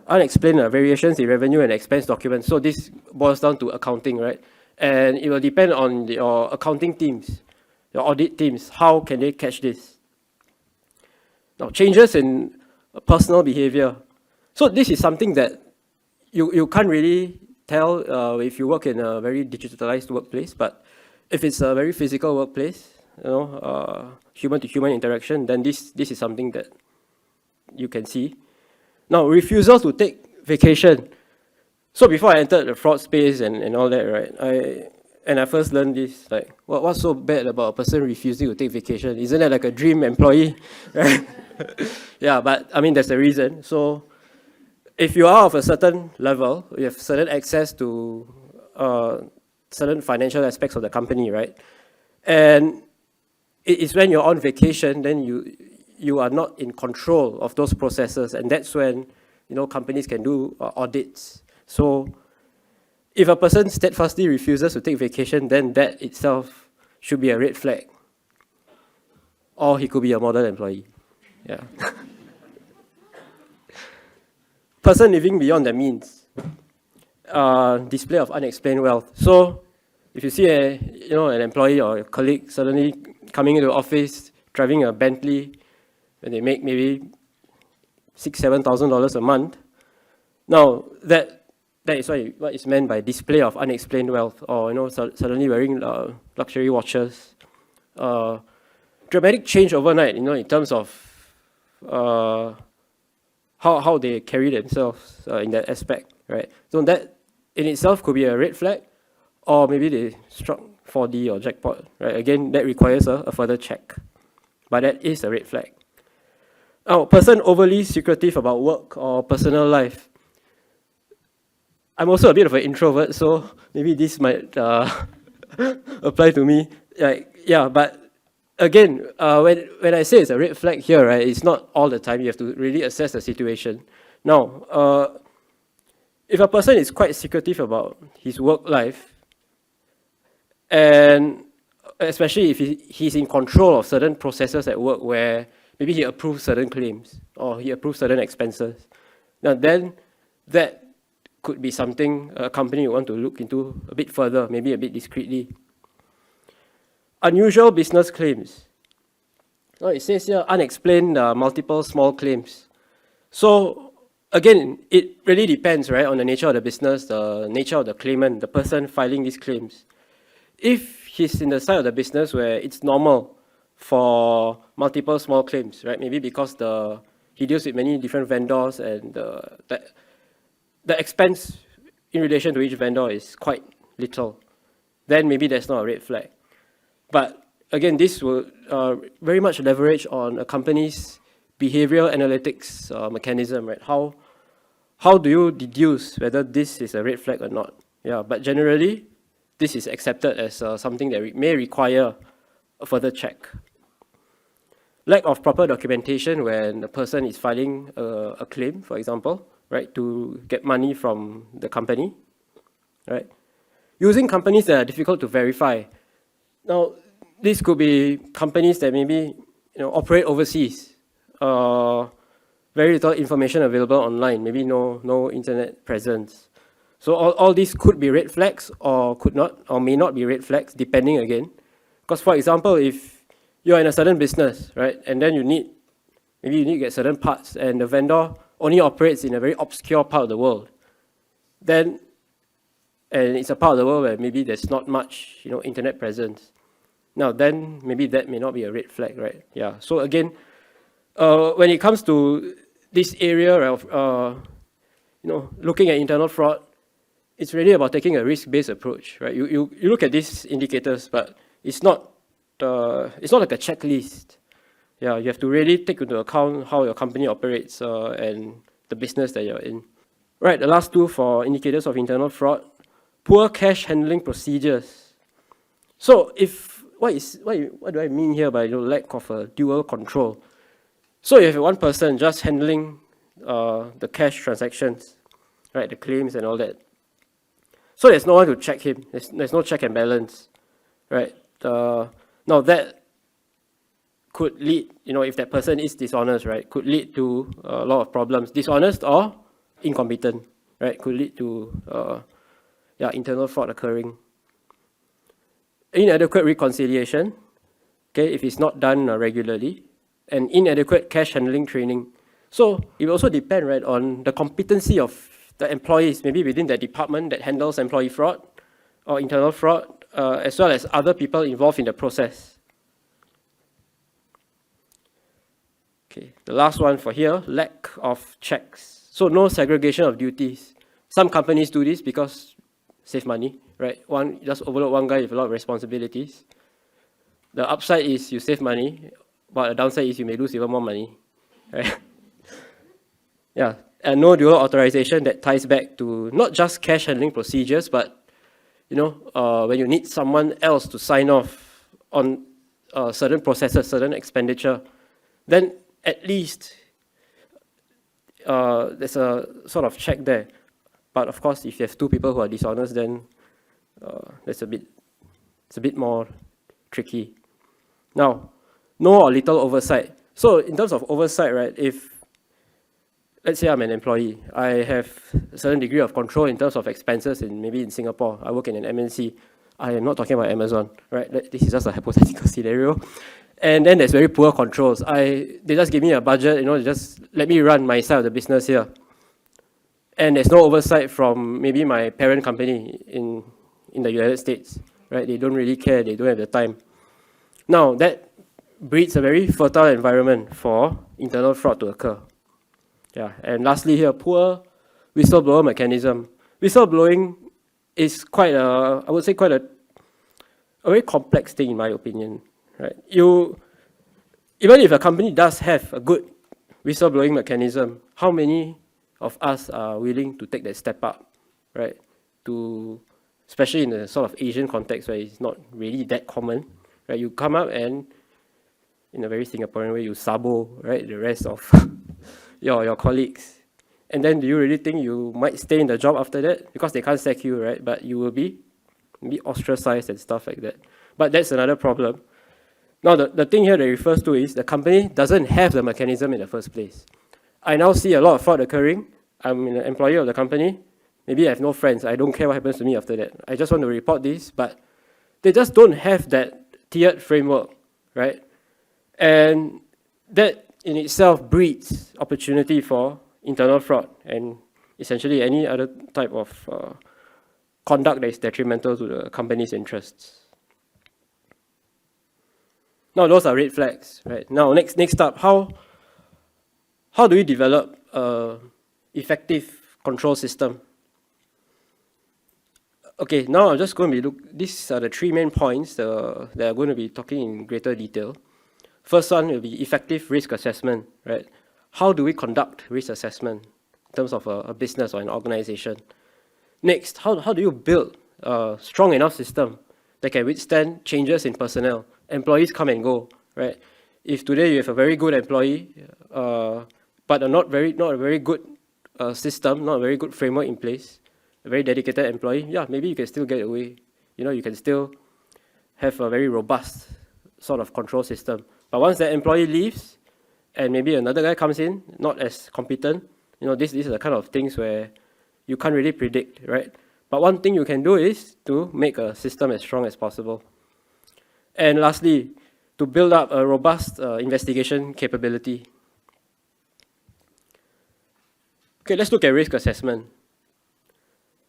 Unexplained variations in revenue and expense documents. So this boils down to accounting, right? And it will depend on your accounting teams, your audit teams. How can they catch this? Now, changes in personal behavior. So this is something that you can't really tell if you work in a very digitalized workplace, but if it's a very physical workplace, human-to-human interaction, then this is something that you can see. Now, refusal to take vacation. So before I entered the fraud space and all that, right, I first learned this, like, what's so bad about a person refusing to take vacation? Isn't that like a dream employee? Right? Yeah, but I mean, there's a reason. So if you are of a certain level, you have certain access to certain financial aspects of the company, right? And it's when you're on vacation, then you are not in control of those processes, and that's when companies can do audits. So if a person steadfastly refuses to take vacation, then that itself should be a red flag. Or he could be a model employee. Yeah. Person living beyond their means. display of unexplained wealth. So if you see an employee or a colleague suddenly coming into the office, driving a Bentley, and they make maybe $6,000-7,000 a month, now that is what is meant by display of unexplained wealth, or suddenly wearing luxury watches. Dramatic change overnight, in terms of how they carry themselves in that aspect, right? So that in itself could be a red flag, or maybe they struck 4D or jackpot, right? Again, that requires a further check, but that is a red flag. Now, person overly secretive about work or personal life. I'm also a bit of an introvert, so maybe this might apply to me. But again, when I say it's a red flag here, right, it's not all the time. You have to really assess the situation. Now, if a person is quite secretive about his work life, and especially if he's in control of certain processes at work where maybe he approves certain claims or he approves certain expenses, now then that could be something a company would want to look into a bit further, maybe a bit discreetly. Unusual business claims. Now it says here unexplained multiple small claims. So again, it really depends, right, on the nature of the business, the nature of the claimant, the person filing these claims. If he's in the side of the business where it's normal for multiple small claims, right, maybe because he deals with many different vendors and the expense in relation to each vendor is quite little, then maybe that's not a red flag. But again, this will very much leverage on a company's behavioral analytics mechanism, right? How do you deduce whether this is a red flag or not? Yeah, but generally, this is accepted as something that may require a further check. Lack of proper documentation when a person is filing a claim, for example, right, to get money from the company, right? Using companies that are difficult to verify. Now, this could be companies that maybe operate overseas, very little information available online, maybe no internet presence. So all these could be red flags, or could not, or may not be red flags, depending again. Because for example, if you're in a certain business, right, and then maybe you need to get certain parts, and the vendor only operates in a very obscure part of the world, and it's a part of the world where maybe there's not much, internet presence. Now, then maybe that may not be a red flag, right? Yeah. So again, when it comes to this area of, looking at internal fraud, it's really about taking a risk-based approach, right? You look at these indicators, but it's not like a checklist. Yeah, you have to really take into account how your company operates and the business that you're in. Right, the last two for indicators of internal fraud: poor cash handling procedures. So what do I mean here by lack of a dual control? So you have one person just handling the cash transactions, right, the claims and all that. So there's no one to check him. There's no check and balance, right? Now that could lead, if that person is dishonest, right, could lead to a lot of problems. Dishonest or incompetent, right, could lead to internal fraud occurring. Inadequate reconciliation, okay, if it's not done regularly, and inadequate cash handling training. So it will also depend, right, on the competency of the employees, maybe within the department that handles employee fraud or internal fraud, as well as other people involved in the process. Okay, the last one for here, lack of checks. So no segregation of duties. Some companies do this because save money, right? Just overload one guy with a lot of responsibilities. The upside is you save money, but the downside is you may lose even more money, right? Yeah, and no dual authorization that ties back to not just cash handling procedures, but when you need someone else to sign off on certain processes, certain expenditure, then at least there's a sort of check there. But of course, if you have two people who are dishonest, then it's a bit more tricky. Now, no or little oversight. So in terms of oversight, right, if let's say I'm an employee. I have a certain degree of control in terms of expenses maybe in Singapore. I work in an MNC. I am not talking about Amazon, right? This is just a hypothetical scenario. And then there's very poor controls. They just give me a budget, they just let me run my side of the business here. And there's no oversight from maybe my parent company in the United States, right? They don't really care, they don't have the time. Now, that breeds a very fertile environment for internal fraud to occur. Yeah, and lastly here, poor whistleblower mechanism. Whistleblowing is quite I would say quite a very complex thing in my opinion, right? Even if a company does have a good whistleblowing mechanism, how many of us are willing to take that step up, right? Especially in a sort of Asian context where it's not really that common, right? You come up and, in a very Singaporean way, you sabo, right, the rest of your colleagues. And then do you really think you might stay in the job after that? Because they can't sack you, right? But you will be maybe ostracized and stuff like that. But that's another problem. Now, the thing here that refers to is the company doesn't have the mechanism in the first place. I now see a lot of fraud occurring. I'm an employee of the company. Maybe I have no friends. I don't care what happens to me after that. I just want to report this, but they just don't have that tiered framework, right? And that in itself breeds opportunity for internal fraud and essentially any other type of conduct that is detrimental to the company's interests. Now, those are red flags, right? Now, next up, how do we develop an effective control system? Okay, now I'm just going to these are the three main points that I'm going to be talking in greater detail. First one will be effective risk assessment, right? How do we conduct risk assessment in terms of a business or an organization? Next, how do you build a strong enough system that can withstand changes in personnel? Employees come and go, right? If today you have a very good employee, but not a very good system, not a very good framework in place, a very dedicated employee, yeah, maybe you can still get away. You can still have a very robust sort of control system. But once that employee leaves, and maybe another guy comes in, not as competent, these are the kind of things where you can't really predict, right? But one thing you can do is to make a system as strong as possible. And lastly, to build up a robust investigation capability. Okay, let's look at risk assessment.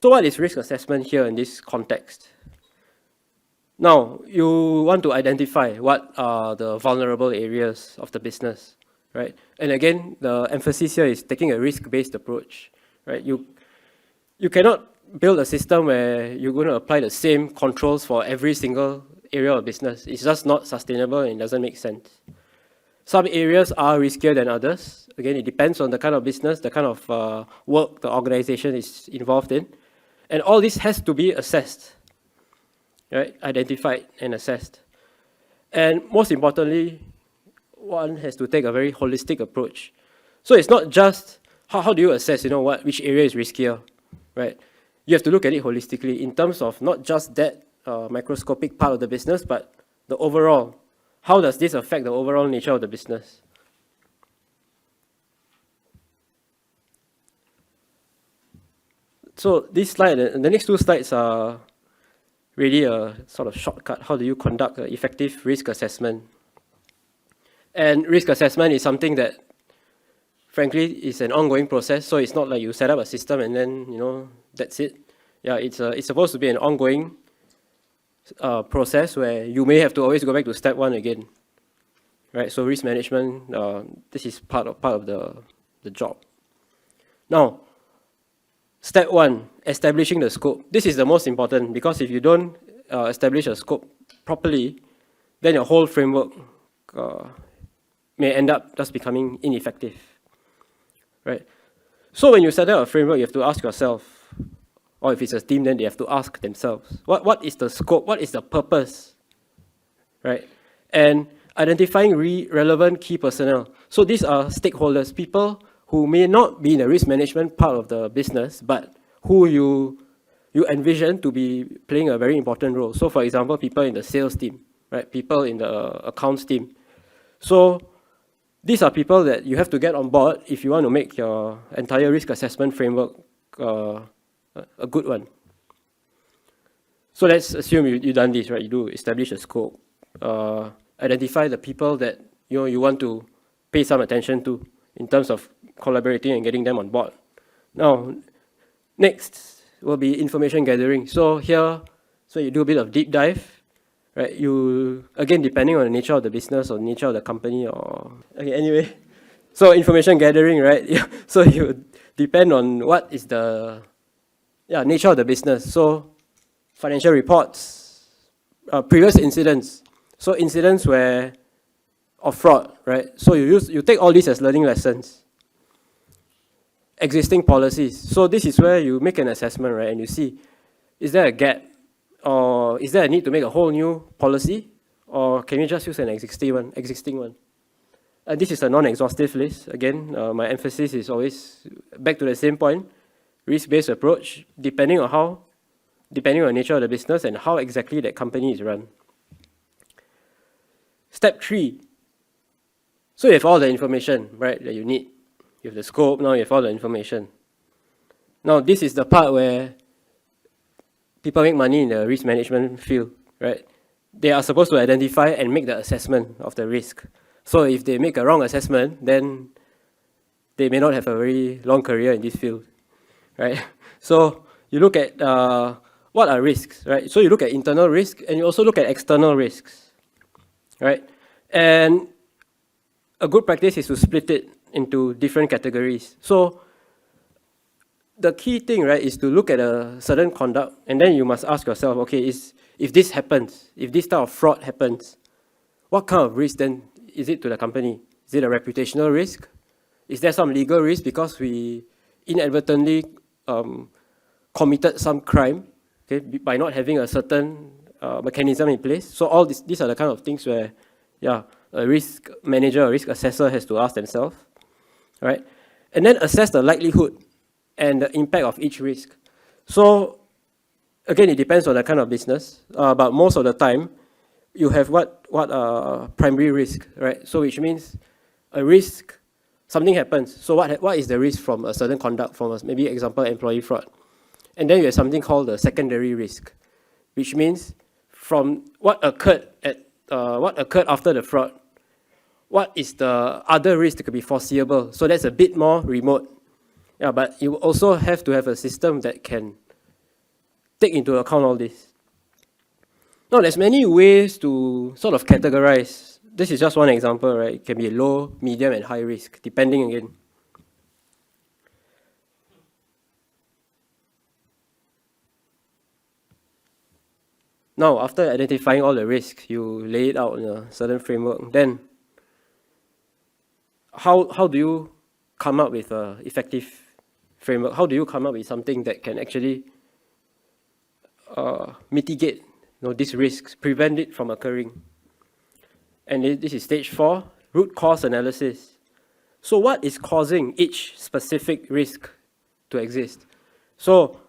So what is risk assessment here in this context? Now, you want to identify what are the vulnerable areas of the business, right? And again, the emphasis here is taking a risk-based approach, right? You cannot build a system where you're going to apply the same controls for every single area of business. It's just not sustainable and it doesn't make sense. Some areas are riskier than others. Again, it depends on the kind of business, the kind of work the organization is involved in. And all this has to be assessed, right? Identified and assessed. And most importantly, one has to take a very holistic approach. So it's not just how do you assess, which area is riskier, right? You have to look at it holistically in terms of not just that microscopic part of the business, but the overall. How does this affect the overall nature of the business? So this slide, the next two slides are really a sort of shortcut. How do you conduct an effective risk assessment? And risk assessment is something that, frankly, is an ongoing process. So it's not like you set up a system and then, that's it. Yeah, it's supposed to be an ongoing process where you may have to always go back to step one again, right? So risk management, this is part of the job. Now, step one, establishing the scope. This is the most important because if you don't establish a scope properly, then your whole framework may end up just becoming ineffective, right? So when you set up a framework, you have to ask yourself, or if it's a team, then they have to ask themselves, what is the scope? What is the purpose, right? And identifying relevant key personnel. So these are stakeholders, people who may not be in the risk management part of the business, but who you envision to be playing a very important role. So for example, people in the sales team, right? People in the accounts team. So these are people that you have to get on board if you want to make your entire risk assessment framework a good one. So let's assume you've done this, right? You do establish a scope, identify the people that you want to pay some attention to in terms of collaborating and getting them on board. Now, next will be information gathering. So here, you do a bit of deep dive, right? You, again, depending on the nature of the business or nature of the company or, okay, anyway. So information gathering, right? So you depend on what is the nature of the business. So financial reports, previous incidents. So incidents of fraud, right? So you take all these as learning lessons. Existing policies. So this is where you make an assessment, right? And you see, is there a gap? Or is there a need to make a whole new policy? Or can you just use an existing one? This is a non-exhaustive list. Again, my emphasis is always back to the same point, risk-based approach, depending on the nature of the business and how exactly that company is run. Step 3. So you have all the information, right, that you need. You have the scope, now you have all the information. Now this is the part where people make money in the risk management field, right? They are supposed to identify and make the assessment of the risk. So if they make a wrong assessment, then they may not have a very long career in this field, right? So you look at what are risks, right? So you look at internal risk and you also look at external risks, right? And a good practice is to split it into different categories. So the key thing, right, is to look at a certain conduct and then you must ask yourself, okay, if this happens, if this type of fraud happens, what kind of risk then is it to the company? Is it a reputational risk? Is there some legal risk because we inadvertently committed some crime, okay, by not having a certain mechanism in place? So all these are the kind of things where, a risk manager, a risk assessor has to ask themselves, right? And then assess the likelihood and the impact of each risk. So again, it depends on the kind of business, but most of the time, you have what primary risk, right? So which means a risk, something happens. So what is the risk from a certain conduct, from maybe example employee fraud, and then you have something called the secondary risk, which means from what occurred after the fraud, what is the other risk that could be foreseeable? So that's a bit more remote. Yeah, but you also have to have a system that can take into account all this. Now, there's many ways to sort of categorize. This is just one example, right? It can be low, medium, and high risk, depending again. Now, after identifying all the risks, you lay it out in a certain framework. Then, how do you come up with an effective framework? How do you come up with something that can actually mitigate these risks, prevent it from occurring? And this is stage 4, root cause analysis. So what is causing each specific risk to exist? So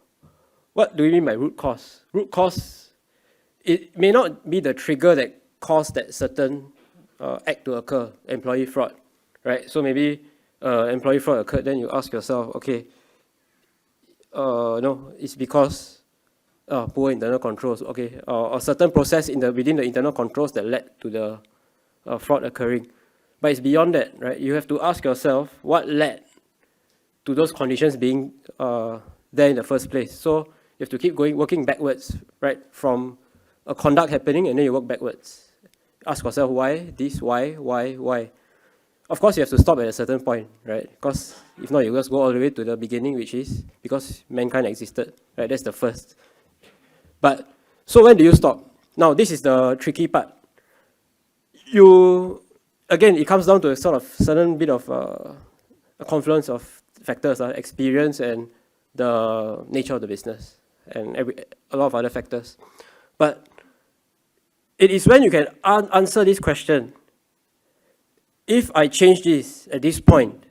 what do we mean by root cause? Root cause, it may not be the trigger that caused that certain act to occur, employee fraud, right? So maybe employee fraud occurred, then you ask yourself, okay, no, it's because poor internal controls, okay, or certain process within the internal controls that led to the fraud occurring. But it's beyond that, right? You have to ask yourself what led to those conditions being there in the first place. So you have to keep working backwards, right? From a conduct happening, and then you work backwards. Ask yourself why this, why. Of course, you have to stop at a certain point, right? Because if not, you just go all the way to the beginning, which is because mankind existed, right? That's the first. But, so when do you stop? Now, this is the tricky part. Again, it comes down to a sort of certain bit of a confluence of factors, experience and the nature of the business, and a lot of other factors. But it is when you can answer this question, if I change this at this point,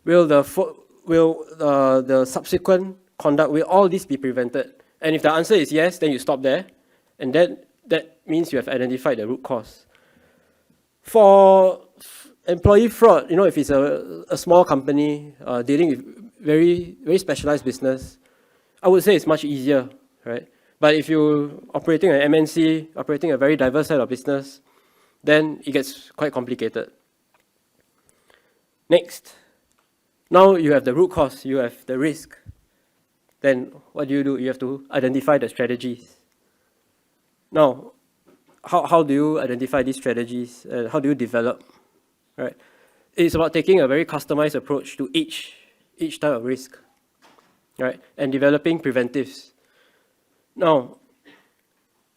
will the subsequent conduct, will all this be prevented? And if the answer is yes, then you stop there, and then that means you have identified the root cause. For employee fraud, if it's a small company dealing with very, very specialized business, I would say it's much easier, right? But if you're operating an MNC, operating a very diverse set of business, then it gets quite complicated. Next, now you have the root cause, you have the risk. Then what do? You have to identify the strategies. Now, how do you identify these strategies? How do you develop? Right? It's about taking a very customized approach to each type of risk, right? And developing preventives. Now,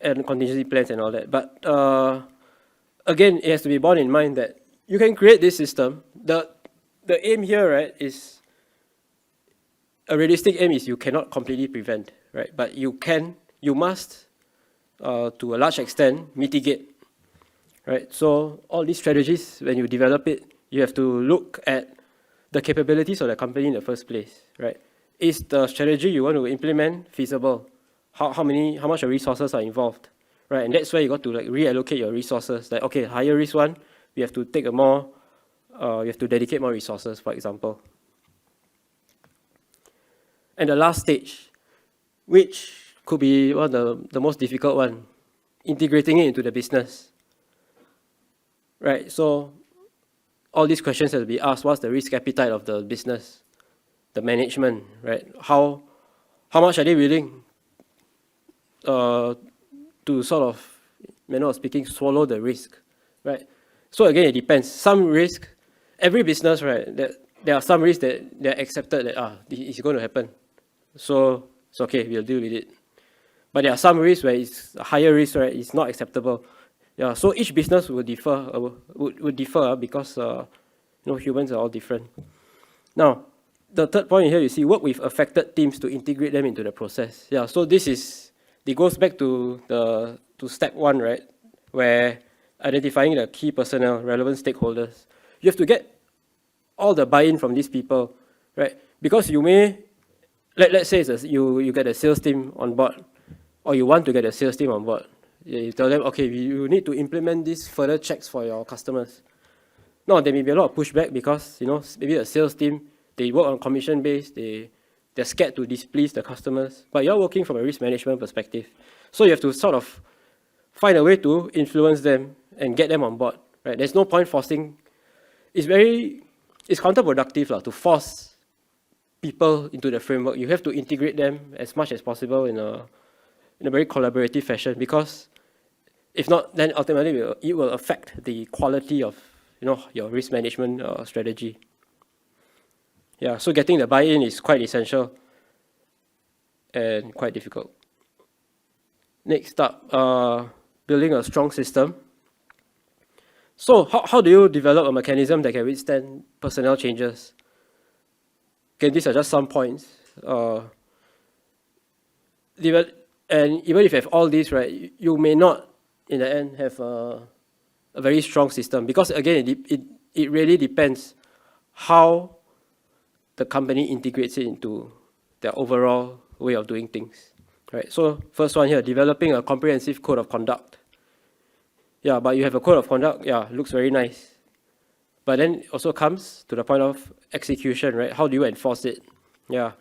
and contingency plans and all that. But again, it has to be borne in mind that you can create this system. The aim here, right, is a realistic aim is you cannot completely prevent, right? But you must, to a large extent, mitigate, right? So all these strategies, when you develop it, you have to look at the capabilities of the company in the first place, right? Is the strategy you want to implement feasible? How much resources are involved, right? And that's where you got to like reallocate your resources. Like, okay, higher risk one, we have to take you have to dedicate more resources, for example. And the last stage, which could be one of the most difficult one, integrating it into the business, right? So all these questions have to be asked. What's the risk appetite of the business, the management, right? How much are they willing to sort of, manner of speaking, swallow the risk, right? So again, it depends. Some risk, every business, right, there are some risks that they're accepted that it's going to happen. So it's okay, we'll deal with it. But there are some risks where it's a higher risk, right, it's not acceptable. Yeah, so each business would differ because humans are all different. Now, the third point here, you see, work with affected teams to integrate them into the process. Yeah, so it goes back to step one, right, where identifying the key personnel, relevant stakeholders. You have to get all the buy-in from these people, right? Because you may, let's say you get a sales team on board, or you want to get a sales team on board. You tell them, okay, you need to implement these further checks for your customers. No, there may be a lot of pushback because, maybe a sales team, they work on commission base, they're scared to displease the customers, but you're working from a risk management perspective. So you have to sort of find a way to influence them and get them on board, right? There's no point forcing. It's counterproductive to force people into the framework. You have to integrate them as much as possible in a very collaborative fashion, because if not, then ultimately it will affect the quality of your risk management strategy. Yeah, so getting the buy-in is quite essential and quite difficult. Next up, building a strong system. So how do you develop a mechanism that can withstand personnel changes? Okay, these are just some points. And even if you have all these, right, you may not, in the end, have a very strong system, because again, it really depends how the company integrates it into their overall way of doing things, right? So first one here, developing a comprehensive code of conduct. Yeah, but you have a code of conduct, yeah, looks very nice. But then it also comes to the point of execution, right? How do you enforce it? Yeah.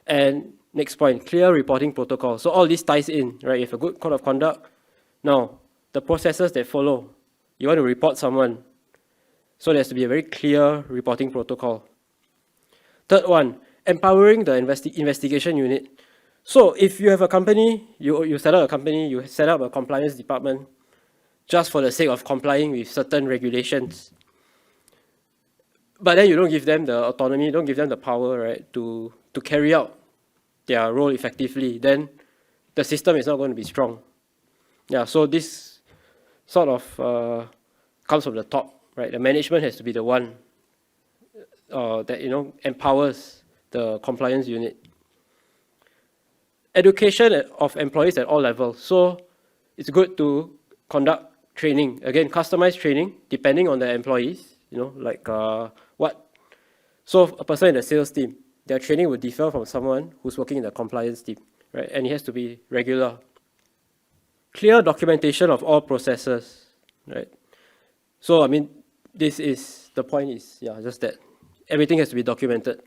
And next point, clear reporting protocol. So all this ties in, right? You have a good code of conduct. Now, the processes that follow, you want to report someone. So there has to be a very clear reporting protocol. Third one, empowering the investigation unit. So if you have a company, you set up a company, you set up a compliance department just for the sake of complying with certain regulations. But then you don't give them the autonomy, you don't give them the power, right, to carry out their role effectively, then the system is not going to be strong. Yeah, so this sort of comes from the top, right? The management has to be the one that empowers the compliance unit. Education of employees at all levels. So it's good to conduct training, again, customized training depending on the employees. So a person in the sales team, their training would differ from someone who's working in the compliance team, right? And it has to be regular. Clear documentation of all processes, right? So this is, the point is, yeah, just that everything has to be documented.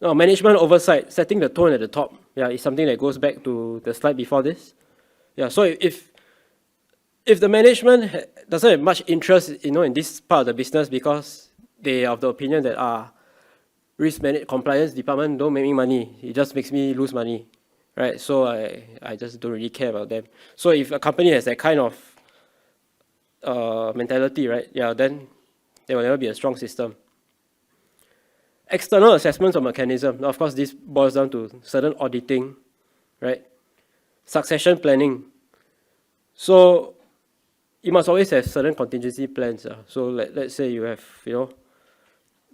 Now, management oversight, setting the tone at the top, yeah, is something that goes back to the slide before this. Yeah, so if the management doesn't have much interest, in this part of the business because they are of the opinion that compliance department don't make me money, it just makes me lose money, right? So I just don't really care about them. So if a company has that kind of mentality, right, yeah, then there will never be a strong system. External assessments of mechanism. Now, of course, this boils down to certain auditing, right? Succession planning. So you must always have certain contingency plans. So let's say you have,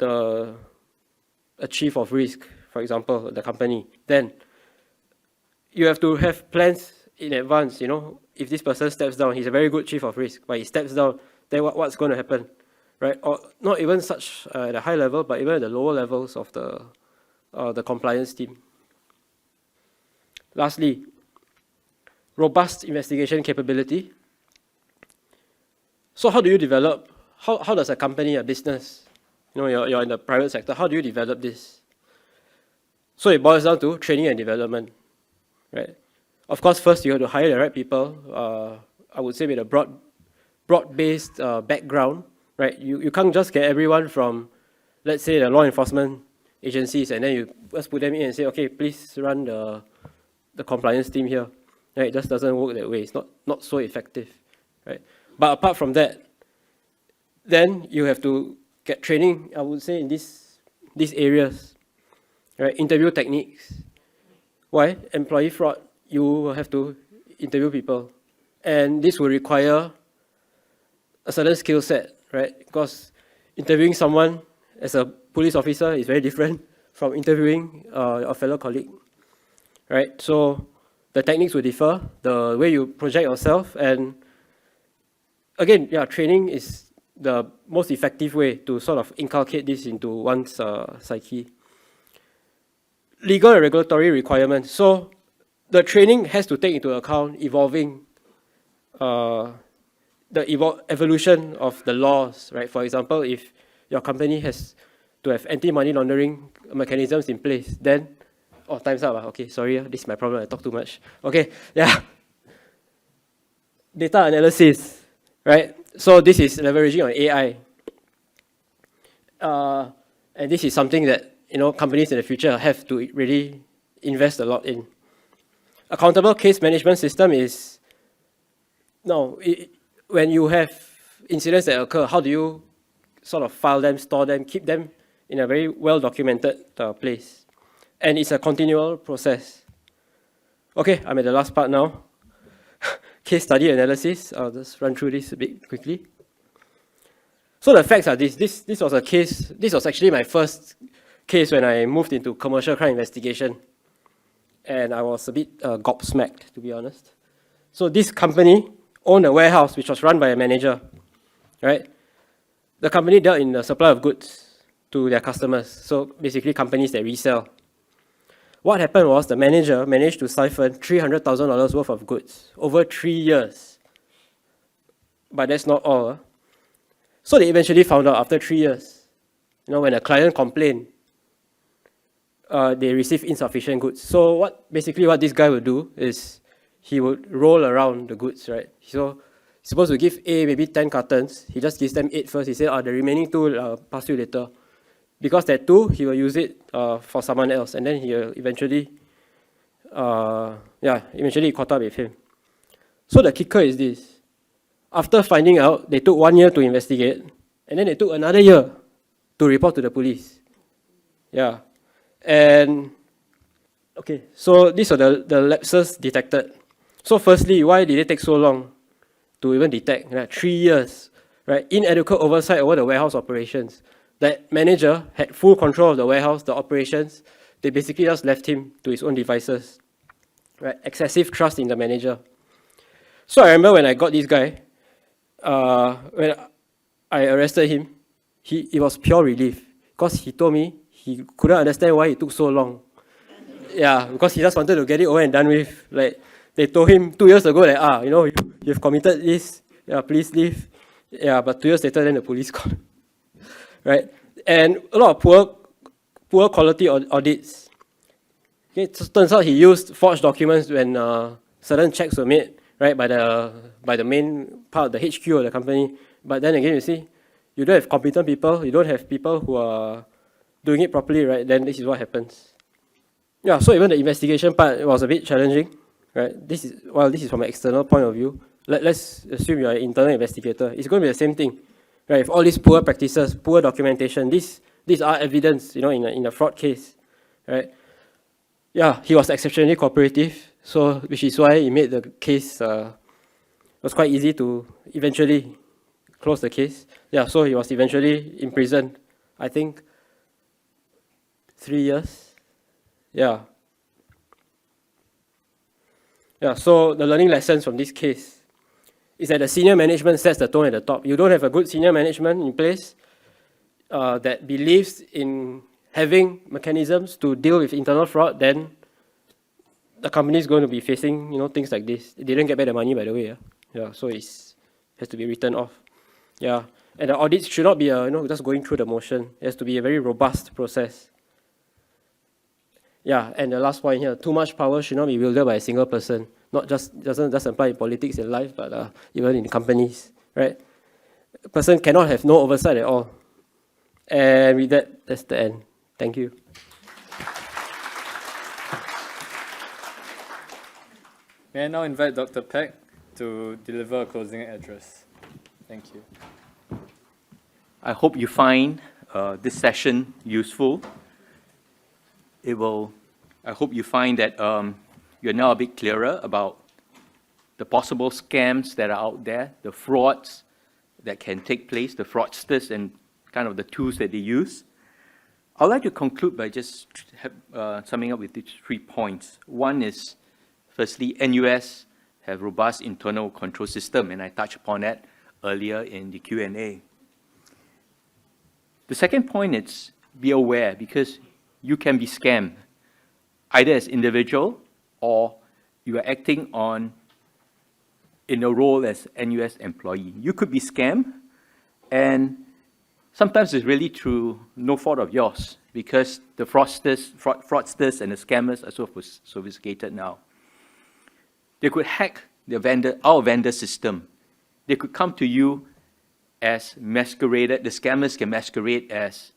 a chief of risk, for example, the company. Then you have to have plans in advance. If this person steps down, he's a very good chief of risk, but he steps down, then what's going to happen, right? Or not even such at a high level, but even at the lower levels of the compliance team. Lastly, robust investigation capability. So how do you develop, how does a company, a business, you're in the private sector, how do you develop this? So it boils down to training and development, right? Of course, first you have to hire the right people, I would say with a broad-based background, right? You can't just get everyone from, let's say, the law enforcement agencies, and then you just put them in and say, okay, please run the compliance team here. Right? It just doesn't work that way. It's not so effective, right? But apart from that, then you have to get training, I would say, in these areas, right? Interview techniques. Why? Employee fraud, you have to interview people. And this will require a certain skill set, right? Because interviewing someone as a police officer is very different from interviewing a fellow colleague, right? So the techniques will differ, the way you project yourself, and again, yeah, training is the most effective way to sort of inculcate this into one's psyche. Legal and regulatory requirements. So the training has to take into account evolving, evolution of the laws, right? For example, if your company has to have anti-money laundering mechanisms in place, then, time's up. Okay, sorry, this is my problem, I talk too much. Okay, yeah. Data analysis, right? So this is leveraging on AI. And this is something that, companies in the future have to really invest a lot in. Accountable case management system is, when you have incidents that occur, how do you sort of file them, store them, keep them in a very well-documented place? And it's a continual process. Okay, I'm at the last part now. Case study analysis. I'll just run through this a bit quickly. So the facts are this. This was a case. This was actually my first case when I moved into commercial crime investigation. And I was a bit gobsmacked, to be honest. So this company owned a warehouse which was run by a manager, right? The company dealt in the supply of goods to their customers. So basically companies that resell. What happened was the manager managed to siphon $300,000 worth of goods over 3 years. But that's not all. So they eventually found out after 3 years, when a client complained, they received insufficient goods. So basically what this guy would do is he would roll around the goods, right? So he's supposed to give A maybe 10 cartons. He just gives them 8 first. He said, the remaining 2 I'll pass you later. Because that 2, he will use it for someone else, and then he will eventually caught up with him. So the kicker is this. After finding out, they took 1 year to investigate, and then they took another year to report to the police. Yeah. And, okay, so these are the lapses detected. So firstly, why did it take so long to even detect? Right? 3 years, right? Inadequate oversight over the warehouse operations. That manager had full control of the warehouse, the operations. They basically just left him to his own devices. Right? Excessive trust in the manager. So I remember when I got this guy, when I arrested him, it was pure relief. Because he told me he couldn't understand why it took so long. Yeah, because he just wanted to get it over and done with. Like, they told him 2 years ago that, you've committed this, please leave. Yeah, but 2 years later, then the police caught him, right? And a lot of poor quality audits. Okay, it turns out he used forged documents when certain checks were made, right, by the main part, the HQ of the company. But then again, you see, you don't have competent people, you don't have people who are doing it properly, right? Then this is what happens. Yeah, so even the investigation part was a bit challenging, right? This is from an external point of view. Let's assume you're an internal investigator. It's going to be the same thing, right? If all these poor practices, poor documentation, these are evidence, in a fraud case, right? Yeah, he was exceptionally cooperative, so which is why it made the case was quite easy to eventually close the case. Yeah, so he was eventually imprisoned, I think 3 years. Yeah. Yeah, so the learning lessons from this case is that the senior management sets the tone at the top. You don't have a good senior management in place that believes in having mechanisms to deal with internal fraud, then the company is going to be facing, things like this. They didn't get back the money, by the way. Yeah, so it has to be written off. Yeah, and the audits should not be just going through the motion. It has to be a very robust process. Yeah, and the last point here, too much power should not be wielded by a single person. Not just doesn't just apply in politics in life, but even in companies, right? A person cannot have no oversight at all. And with that, that's the end. Thank you. May I now invite Dr. Peck to deliver a closing address. Thank you. I hope you find this session useful. I hope you find that you're now a bit clearer about the possible scams that are out there, the frauds that can take place, the fraudsters and kind of the tools that they use. I'd like to conclude by just summing up with these 3 points. One is, firstly, NUS have robust internal control system, and I touched upon that earlier in the Q&A. The second point is be aware, because you can be scammed, either as individual or you are acting in a role as NUS employee. You could be scammed, and sometimes it's really through no fault of yours, because the fraudsters and the scammers are so sophisticated now. They could hack our vendor system. They could come to you as masqueraded. The scammers can masquerade as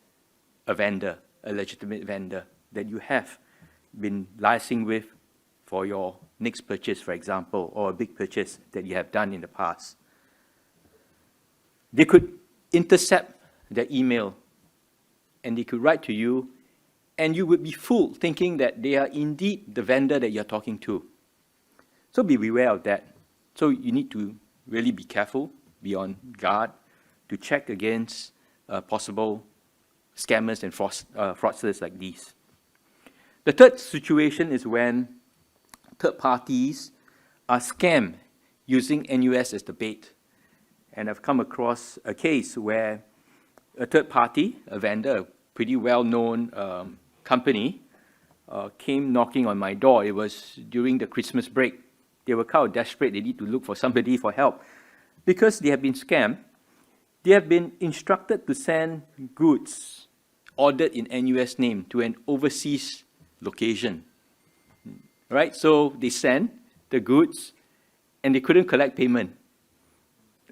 a vendor, a legitimate vendor that you have been liaising with for your next purchase, for example, or a big purchase that you have done in the past. They could intercept their email, and they could write to you, and you would be fooled thinking that they are indeed the vendor that you're talking to. So be aware of that. So you need to really be careful, be on guard, to check against possible scammers and fraudsters like these. The third situation is when third parties are scammed using NUS as the bait. And I've come across a case where a third party, a vendor, a pretty well-known company, came knocking on my door. It was during the Christmas break. They were kind of desperate. They need to look for somebody for help. Because they have been scammed, they have been instructed to send goods ordered in NUS name to an overseas location. Right? So they sent the goods, and they couldn't collect payment,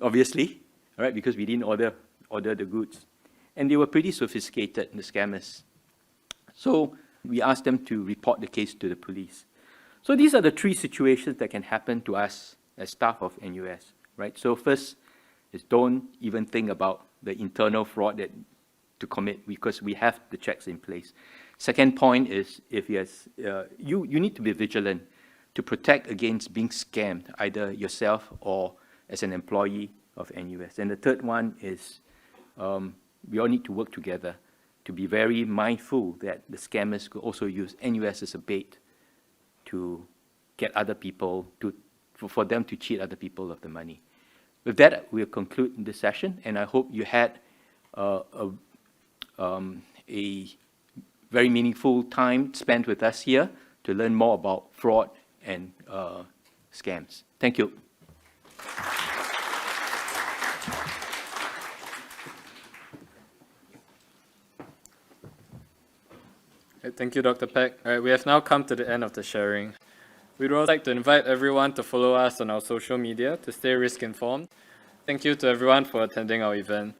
obviously, right? Because we didn't order the goods. And they were pretty sophisticated, the scammers. So we asked them to report the case to the police. So these are the 3 situations that can happen to us as staff of NUS, right? So first is don't even think about the internal fraud to commit, because we have the checks in place. Second point is, if you need to be vigilant to protect against being scammed, either yourself or as an employee of NUS. And the third one is we all need to work together to be very mindful that the scammers could also use NUS as a bait to get other people, for them to cheat other people of the money. With that, we'll conclude this session, and I hope you had a very meaningful time spent with us here to learn more about fraud and scams. Thank you. Thank you, Dr. Peck. All right, we have now come to the end of the sharing. We'd also like to invite everyone to follow us on our social media to stay risk informed. Thank you to everyone for attending our event.